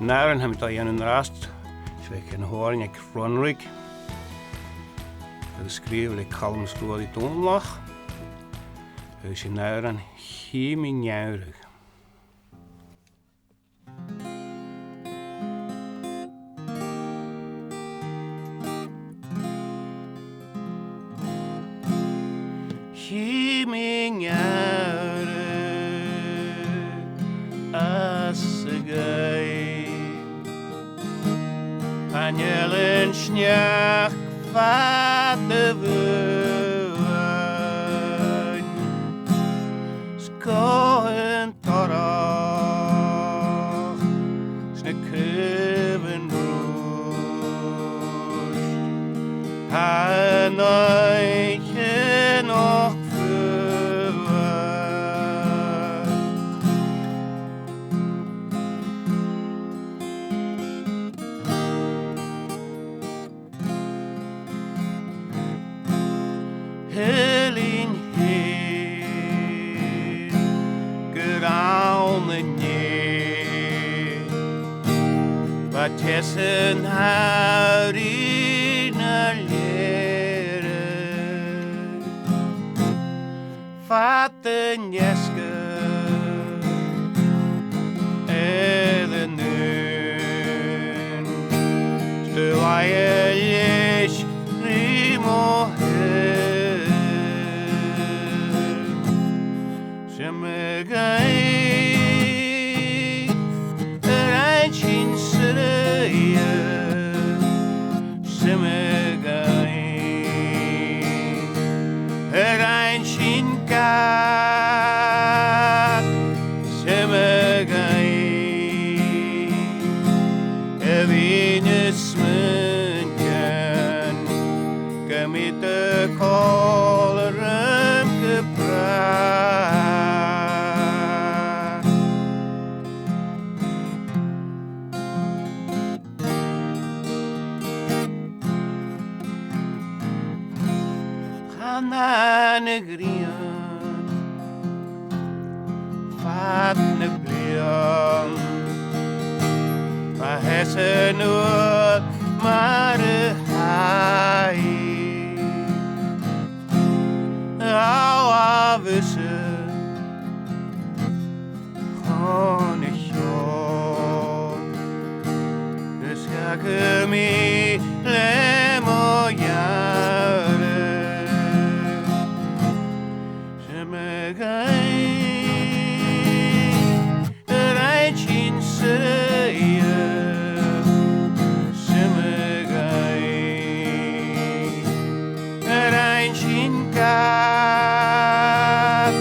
Náran ha mi da dhéanann rast, Sveik an háin ag Fronrig, agus scríomh le Calm Stóí Dúnlach, agus sin náran Híimi Neamhrach. Híimi Neamhrach as a gaid, Anjelin sneach fata bhuain, Scohan torach, Sna cúban rúst, Hanaichin och Helin heen, geraune nee, wat tessen haurina lere, vatten jeske, eden nun, stuwaie lish, rimo Shemagay, Ranchin Saraya, Shemagay, Ranchin Kat, Shemagay, Venus Munkan, Kamita Kolaram Kapra. Hananagrian, Fatnaglian, Mahesanut Marahai, Awavisa, Honishon, Nishakami Lemoyan. Ranchin Saraya, Shemagay, Ranchin Kat,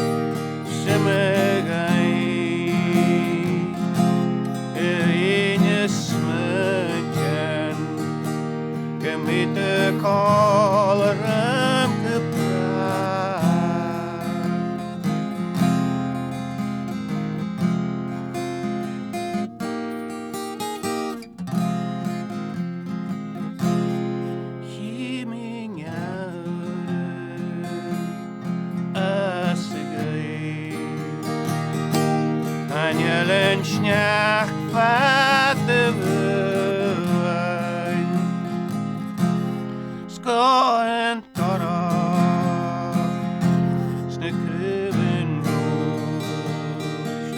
Shemagay, Venus Munkan, Kamita Kolaram Kapra. Anjelin sneach fata bhuain, Scohan torach, Sna cúban rúst,